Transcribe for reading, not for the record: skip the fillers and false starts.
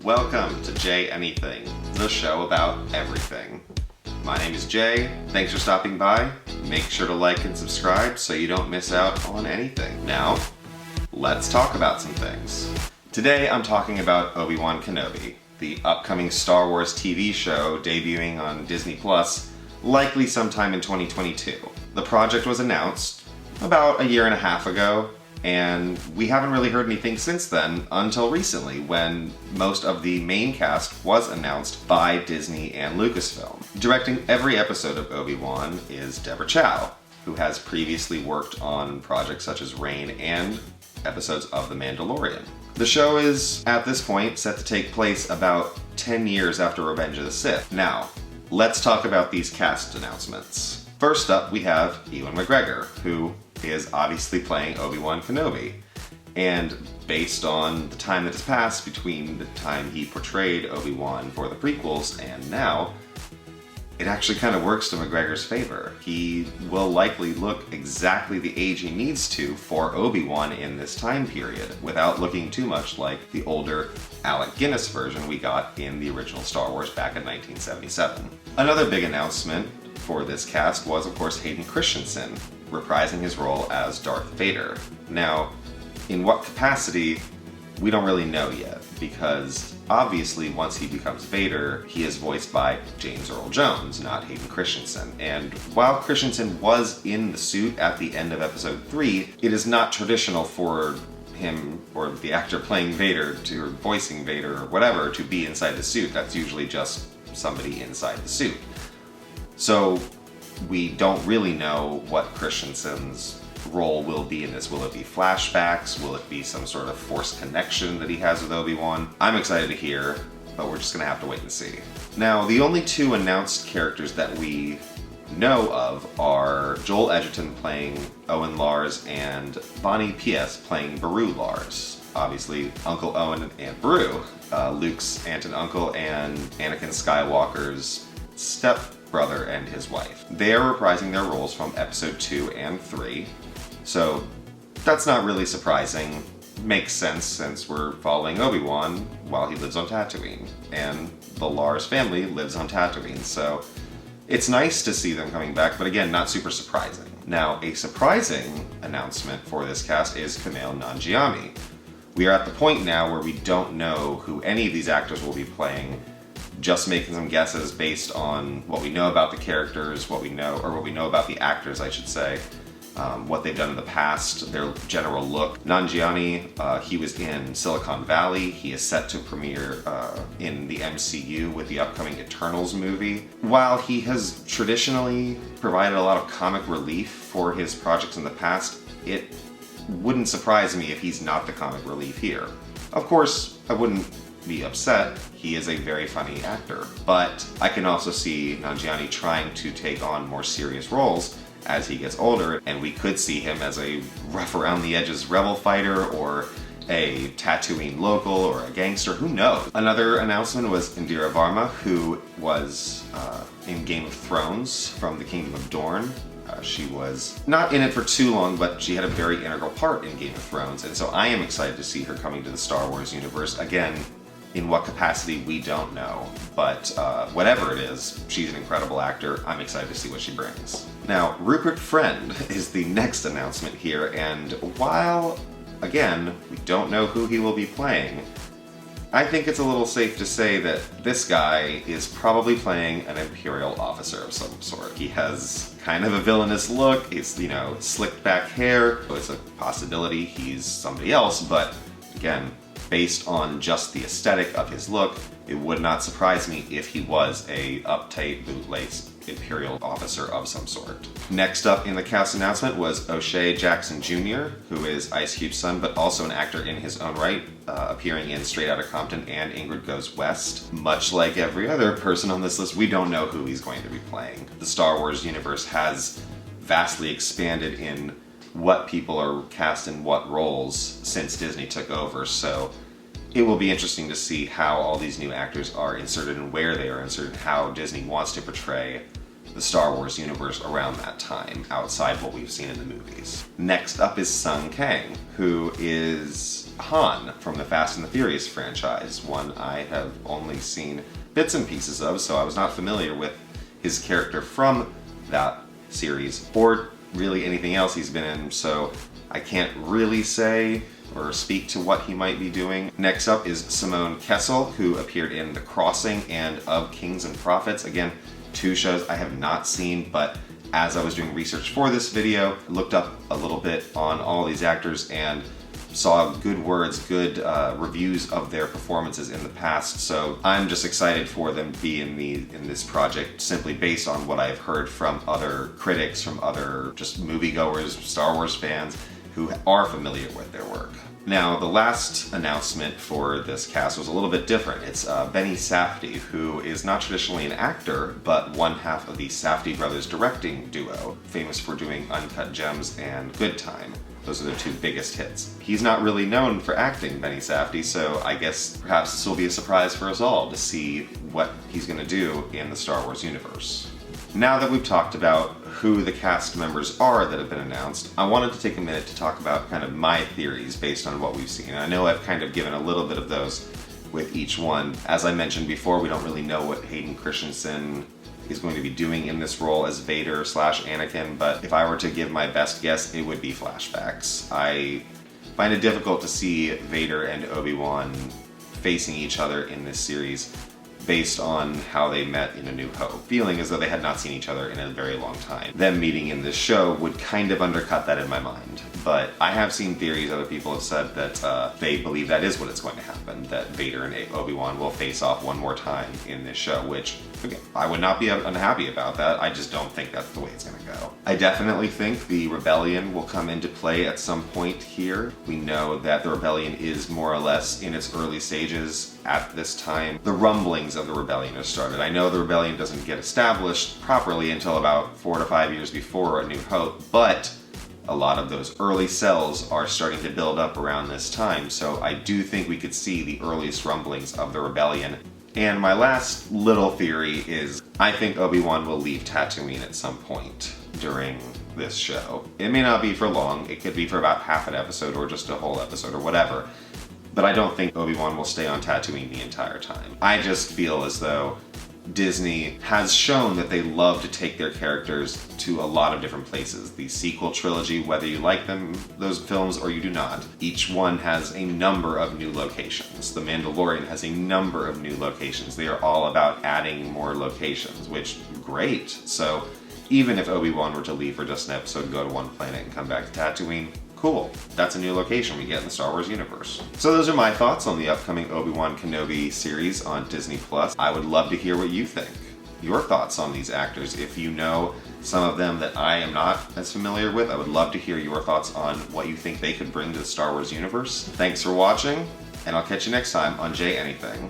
Welcome to Jay Anything, the show about everything. My name is Jay. Thanks for stopping by. Make sure to like and subscribe so you don't miss out on anything. Now, let's talk about some things. Today I'm talking about Obi-Wan Kenobi, the upcoming Star Wars TV show debuting on Disney Plus, likely sometime in 2022. The project was announced about a year and a half ago, and we haven't really heard anything since then until recently when most of the main cast was announced by Disney and Lucasfilm. Directing every episode of Obi-Wan is Deborah Chow, who has previously worked on projects such as Reign and episodes of The Mandalorian. The show is, at this point, set to take place about 10 years after Revenge of the Sith. Now, let's talk about these cast announcements. First up, we have Ewan McGregor, who is obviously playing Obi-Wan Kenobi. And based on the time that has passed between the time he portrayed Obi-Wan for the prequels and now, it actually kind of works to McGregor's favor. He will likely look exactly the age he needs to for Obi-Wan in this time period, without looking too much like the older Alec Guinness version we got in the original Star Wars back in 1977. Another big announcement for this cast was, of course, Hayden Christensen, reprising his role as Darth Vader. Now, in what capacity, we don't really know yet, because obviously once he becomes Vader, he is voiced by James Earl Jones, not Hayden Christensen. And while Christensen was in the suit at the end of episode 3, it is not traditional for him, or the actor playing Vader, or voicing Vader, or whatever, to be inside the suit. That's usually just somebody inside the suit. So we don't really know what Christensen's role will be in this. Will it be flashbacks? Will it be some sort of forced connection that he has with Obi-Wan? I'm excited to hear, but we're just gonna have to wait and see. Now, the only two announced characters that we know of are Joel Edgerton playing Owen Lars and Bonnie Piesse playing Beru Lars. Obviously, Uncle Owen and Beru, Luke's aunt and uncle and Anakin Skywalker's stepbrother and his wife. They are reprising their roles from episode 2 and 3, so that's not really surprising. Makes sense since we're following Obi-Wan while he lives on Tatooine, and the Lars family lives on Tatooine, so it's nice to see them coming back, but again, not super surprising. Now, a surprising announcement for this cast is Kumail Nanjiani. We are at the point now where we don't know who any of these actors will be playing, just making some guesses based on what we know about the characters, what we know about the actors, I should say, what they've done in the past, their general look. Nanjiani, he was in Silicon Valley. He is set to premiere in the MCU with the upcoming Eternals movie. While he has traditionally provided a lot of comic relief for his projects in the past, it wouldn't surprise me if he's not the comic relief here. Of course, I wouldn't be upset. He is a very funny actor, but I can also see Nanjiani trying to take on more serious roles as he gets older, and we could see him as a rough around the edges rebel fighter, or a Tatooine local, or a gangster, who knows? Another announcement was Indira Varma, who was in Game of Thrones from the Kingdom of Dorne. She was not in it for too long, but she had a very integral part in Game of Thrones, and so I am excited to see her coming to the Star Wars universe. Again, in what capacity, we don't know, but whatever it is, she's an incredible actor. I'm excited to see what she brings. Now, Rupert Friend is the next announcement here, and while, again, we don't know who he will be playing, I think it's a little safe to say that this guy is probably playing an Imperial officer of some sort. He has kind of a villainous look. He's, slicked back hair. It's a possibility he's somebody else, but again, based on just the aesthetic of his look, it would not surprise me if he was a uptight, bootlace Imperial officer of some sort. Next up in the cast announcement was O'Shea Jackson Jr., who is Ice Cube's son, but also an actor in his own right, appearing in Straight Outta Compton and Ingrid Goes West. Much like every other person on this list, we don't know who he's going to be playing. The Star Wars universe has vastly expanded in what people are cast in what roles since Disney took over, so it will be interesting to see how all these new actors are inserted and where they are inserted, how Disney wants to portray the Star Wars universe around that time, outside what we've seen in the movies. Next up is Sung Kang, who is Han from the Fast and the Furious franchise, one I have only seen bits and pieces of, so I was not familiar with his character from that series, or really anything else he's been in, so I can't really say or speak to what he might be doing. Next up is Simone Kessel, who appeared in The Crossing and Of Kings and Prophets. Again, two shows I have not seen, but as I was doing research for this video, looked up a little bit on all these actors and saw good words, good reviews of their performances in the past, so I'm just excited for them to be in this project simply based on what I've heard from other critics, from other just moviegoers, Star Wars fans, who are familiar with their work. Now, the last announcement for this cast was a little bit different. It's Benny Safdie, who is not traditionally an actor, but one half of the Safdie brothers directing duo, famous for doing Uncut Gems and Good Time. Those are their two biggest hits. He's not really known for acting, Benny Safdie, so I guess perhaps this will be a surprise for us all to see what he's gonna do in the Star Wars universe. Now that we've talked about who the cast members are that have been announced, I wanted to take a minute to talk about kind of my theories based on what we've seen. I know I've kind of given a little bit of those with each one. As I mentioned before, we don't really know what Hayden Christensen is going to be doing in this role as Vader / Anakin, but if I were to give my best guess, it would be flashbacks. I find it difficult to see Vader and Obi-Wan facing each other in this series based on how they met in A New Hope, feeling as though they had not seen each other in a very long time. Them meeting in this show would kind of undercut that in my mind, but I have seen theories, other people have said that they believe that is what is going to happen, that Vader and Obi-Wan will face off one more time in this show, which, again, I would not be unhappy about that. I just don't think that's the way it's going to go. I definitely think the rebellion will come into play at some point here. We know that the rebellion is more or less in its early stages at this time. The rumblings of the rebellion have started. I know the rebellion doesn't get established properly until about 4 to 5 years before A New Hope, but a lot of those early cells are starting to build up around this time, so I do think we could see the earliest rumblings of the rebellion. And my last little theory is I think Obi-Wan will leave Tatooine at some point during this show. It may not be for long, it could be for about half an episode or just a whole episode or whatever, but I don't think Obi-Wan will stay on Tatooine the entire time. I just feel as though Disney has shown that they love to take their characters to a lot of different places. The sequel trilogy, whether you like those films or you do not, each one has a number of new locations. The Mandalorian has a number of new locations. They are all about adding more locations, which, great. So even if Obi-Wan were to leave for just an episode, go to one planet and come back to Tatooine, cool. That's a new location we get in the Star Wars universe. So those are my thoughts on the upcoming Obi-Wan Kenobi series on Disney+. I would love to hear what you think. Your thoughts on these actors. If you know some of them that I am not as familiar with, I would love to hear your thoughts on what you think they could bring to the Star Wars universe. Thanks for watching, and I'll catch you next time on J Anything.